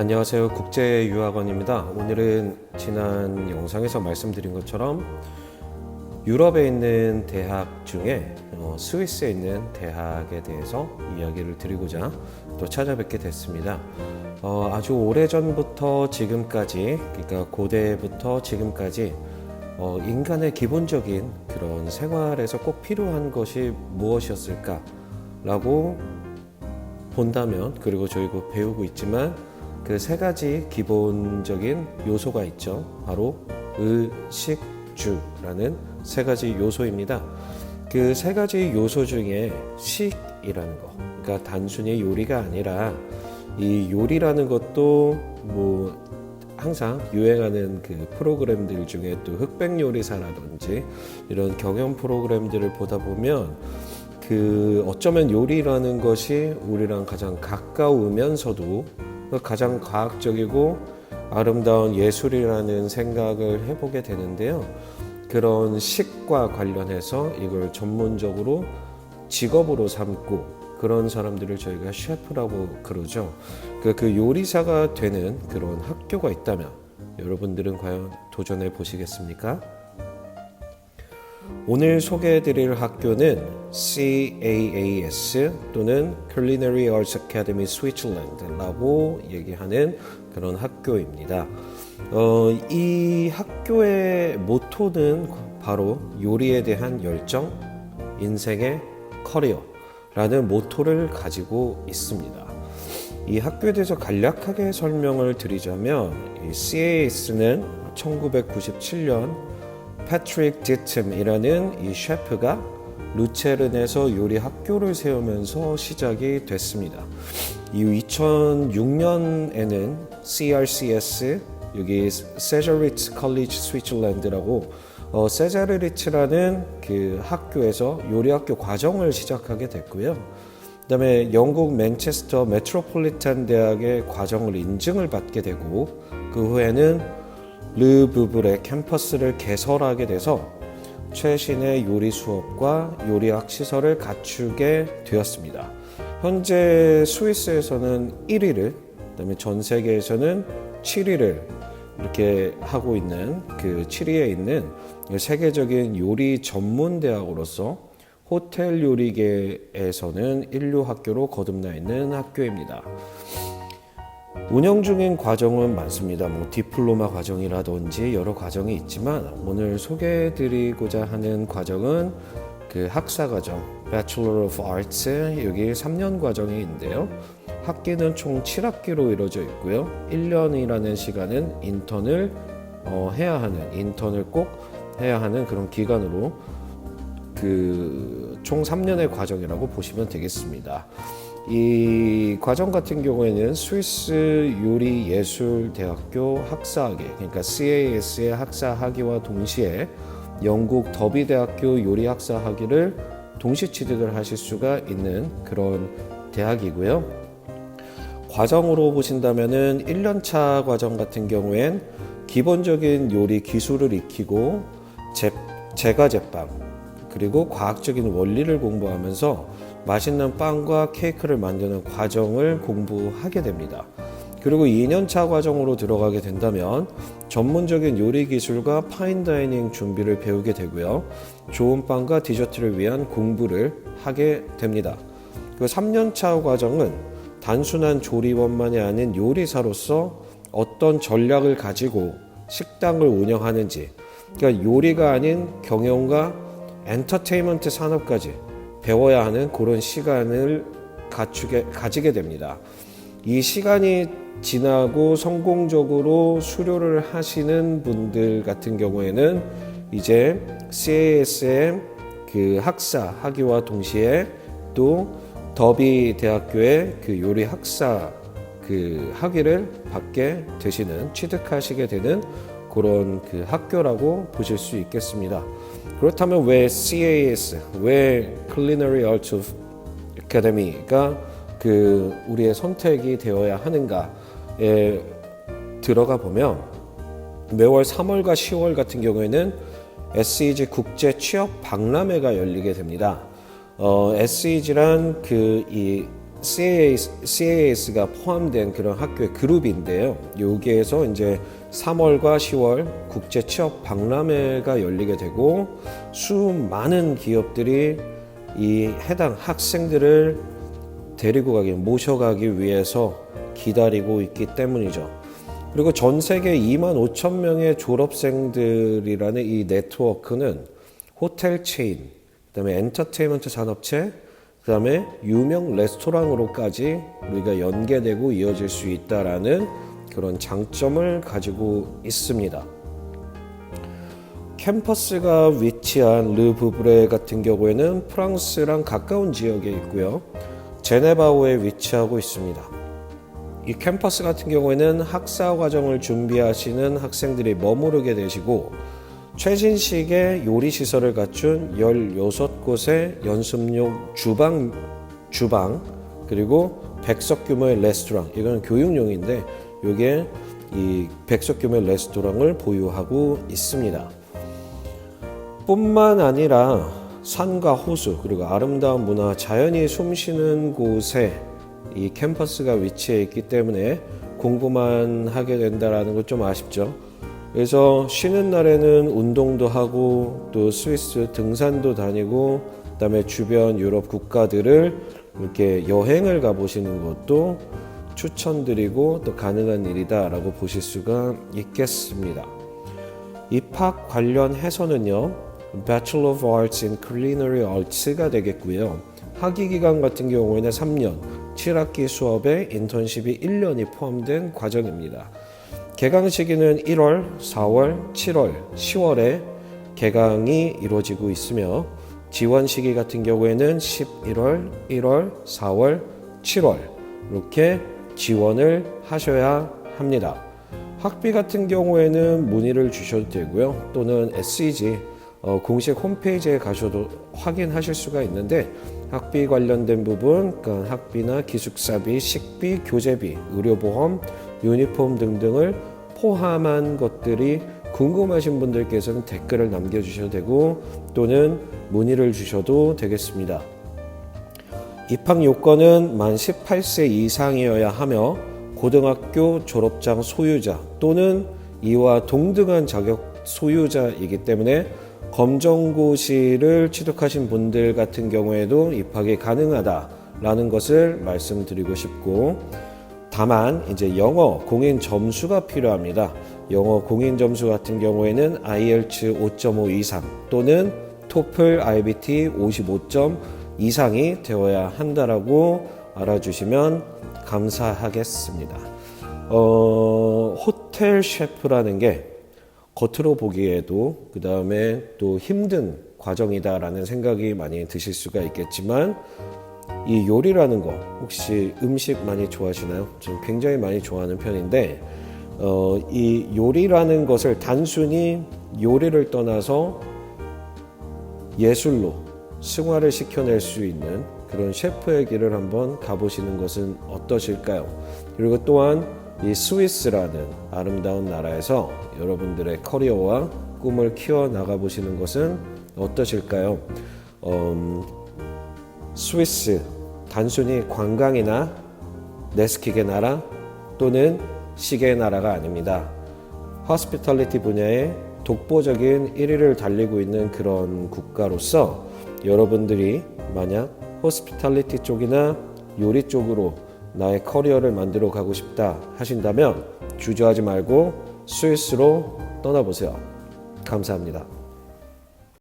안녕하세요. 국제유학원입니다. 오늘은 지난 영상에서 말씀드린 것처럼 유럽에 있는 대학 중에 스위스에 있는 대학에 대해서 이야기를 드리고자 또 찾아뵙게 됐습니다. 아주 오래전부터 지금까지, 그러니까 고대부터 지금까지 인간의 기본적인 그런 생활에서 꼭 필요한 것이 무엇이었을까 라고 본다면, 그리고 저희가 배우고 있지만 그 세 가지 기본적인 요소가 있죠. 바로 의, 식, 주라는 세 가지 요소입니다. 그 세 가지 요소 중에 식이라는 거, 그러니까 단순히 요리가 아니라 이 요리라는 것도 항상 유행하는 그 프로그램들 중에 또 흑백 요리사라든지 이런 경연 프로그램들을 보다 보면 어쩌면 요리라는 것이 우리랑 가장 가까우면서도 가장 과학적이고 아름다운 예술이라는 생각을 해보게 되는데요. 그런 식과 관련해서 이걸 전문적으로 직업으로 삼고 그런 사람들을 저희가 셰프라고 그러죠. 그 요리사가 되는 그런 학교가 있다면 여러분들은 과연 도전해 보시겠습니까? 오늘 소개해드릴 학교는 CAAS 또는 Culinary Arts Academy Switzerland라고 얘기하는 그런 학교입니다. 이 학교의 모토는 바로 요리에 대한 열정, 인생의 커리어라는 모토를 가지고 있습니다. 이 학교에 대해서 간략하게 설명을 드리자면 이 CAAS는 1997년 패트릭 디텀이라는 이 셰프가 루체른에서 요리 학교를 세우면서 시작이 됐습니다. 이후 2006년에는 CRCS, 여기 세자리츠 컬리지 스위tzerland라고 세자리츠라는 그 학교에서 요리 학교 과정을 시작하게 됐고요. 그다음에 영국 맨체스터 메트로폴리탄 대학의 과정을 인증을 받게 되고 그 후에는 르부블의 캠퍼스를 개설하게 돼서 최신의 요리 수업과 요리학 시설을 갖추게 되었습니다. 현재 스위스에서는 1위를, 그다음에 전 세계에서는 7위를 이렇게 하고 있는 그 7위에 있는 세계적인 요리 전문 대학으로서 호텔 요리계에서는 인류 학교로 거듭나 있는 학교입니다. 운영 중인 과정은 많습니다. 디플로마 과정이라든지 여러 과정이 있지만 오늘 소개해드리고자 하는 과정은 그 학사 과정, Bachelor of Arts, 여기 3년 과정이 있는데요. 학기는 총 7학기로 이루어져 있고요. 1년이라는 시간은 인턴을 인턴을 꼭 해야 하는 그런 기간으로 총 3년의 과정이라고 보시면 되겠습니다. 이 과정 같은 경우에는 스위스 요리예술대학교 학사학위, 그러니까 CAS의 학사학위와 동시에 영국 더비대학교 요리학사학위를 동시 취득을 하실 수가 있는 그런 대학이고요. 과정으로 보신다면은 1년차 과정 같은 경우엔 기본적인 요리 기술을 익히고 제과 제빵 그리고 과학적인 원리를 공부하면서 맛있는 빵과 케이크를 만드는 과정을 공부하게 됩니다. 그리고 2년차 과정으로 들어가게 된다면 전문적인 요리 기술과 파인다이닝 준비를 배우게 되고요. 좋은 빵과 디저트를 위한 공부를 하게 됩니다. 그 3년차 과정은 단순한 조리원만이 아닌 요리사로서 어떤 전략을 가지고 식당을 운영하는지, 그러니까 요리가 아닌 경영과 엔터테인먼트 산업까지 배워야 하는 그런 시간을 가지게 됩니다. 이 시간이 지나고 성공적으로 수료를 하시는 분들 같은 경우에는 이제 CAS의 그 학사 학위와 동시에 또 더비 대학교의 그 요리 학사 그 학위를 받게 되시는, 취득하시게 되는 그런 그 학교라고 보실 수 있겠습니다. 그렇다면 왜 CAS, 왜 Culinary Arts Academy가 우리의 선택이 되어야 하는가에 들어가 보면 매월 3월과 10월 같은 경우에는 SEG 국제 취업 박람회가 열리게 됩니다. SEG란 이 CAS가 포함된 그런 학교의 그룹인데요. 여기에서 이제 3월과 10월 국제 취업 박람회가 열리게 되고 수많은 기업들이 이 해당 학생들을 모셔가기 위해서 기다리고 있기 때문이죠. 그리고 전 세계 2만 5천 명의 졸업생들이라는 이 네트워크는 호텔 체인, 그다음에 엔터테인먼트 산업체, 그다음에 유명 레스토랑으로까지 우리가 연계되고 이어질 수 있다라는 그런 장점을 가지고 있습니다. 캠퍼스가 위치한 르부브레 같은 경우에는 프랑스랑 가까운 지역에 있고요. 제네바우에 위치하고 있습니다. 이 캠퍼스 같은 경우에는 학사 과정을 준비하시는 학생들이 머무르게 되시고 최신식의 요리 시설을 갖춘 16곳의 연습용 주방 그리고 100석 규모의 레스토랑, 이건 교육용인데 이게 이 100석 규모의 레스토랑을 보유하고 있습니다. 뿐만 아니라 산과 호수 그리고 아름다운 문화, 자연이 숨쉬는 곳에 이 캠퍼스가 위치해 있기 때문에 공부만 하게 된다는 건 좀 아쉽죠. 그래서 쉬는 날에는 운동도 하고 또 스위스 등산도 다니고 그다음에 주변 유럽 국가들을 이렇게 여행을 가보시는 것도 추천드리고 또 가능한 일이다라고 보실 수가 있겠습니다. 입학 관련해서는요, Bachelor of Arts in Culinary Arts가 되겠고요. 학위 기간 같은 경우에는 3년, 7학기 수업에 인턴십이 1년이 포함된 과정입니다. 개강 시기는 1월, 4월, 7월, 10월에 개강이 이루어지고 있으며 지원 시기 같은 경우에는 11월, 1월, 4월, 7월 이렇게 지원을 하셔야 합니다. 학비 같은 경우에는 문의를 주셔도 되고요. 또는 SEG 공식 홈페이지에 가셔도 확인하실 수가 있는데 학비 관련된 부분, 그러니까 학비나 기숙사비, 식비, 교재비, 의료보험, 유니폼 등등을 포함한 것들이 궁금하신 분들께서는 댓글을 남겨주셔도 되고 또는 문의를 주셔도 되겠습니다. 입학 요건은 만 18세 이상이어야 하며 고등학교 졸업장 소유자 또는 이와 동등한 자격 소유자이기 때문에 검정고시를 취득하신 분들 같은 경우에도 입학이 가능하다라는 것을 말씀드리고 싶고, 다만 이제 영어 공인 점수가 필요합니다. 영어 공인 점수 같은 경우에는 IELTS 5.5 이상 또는 TOEFL IBT 55점 이상이 되어야 한다라고 알아주시면 감사하겠습니다. 호텔 셰프라는 게 겉으로 보기에도 그 다음에 또 힘든 과정이다라는 생각이 많이 드실 수가 있겠지만 이 요리라는 거 혹시 음식 많이 좋아하시나요? 저는 굉장히 많이 좋아하는 편인데 이 요리라는 것을 단순히 요리를 떠나서 예술로 승화를 시켜낼 수 있는 그런 셰프의 길을 한번 가보시는 것은 어떠실까요? 그리고 또한 이 스위스라는 아름다운 나라에서 여러분들의 커리어와 꿈을 키워나가 보시는 것은 어떠실까요? 스위스 단순히 관광이나 레스킥의 나라 또는 시계의 나라가 아닙니다. 호스피탈리티 분야에 독보적인 1위를 달리고 있는 그런 국가로서 여러분들이 만약 호스피탈리티 쪽이나 요리 쪽으로 나의 커리어를 만들어 가고 싶다 하신다면 주저하지 말고 스위스로 떠나보세요. 감사합니다.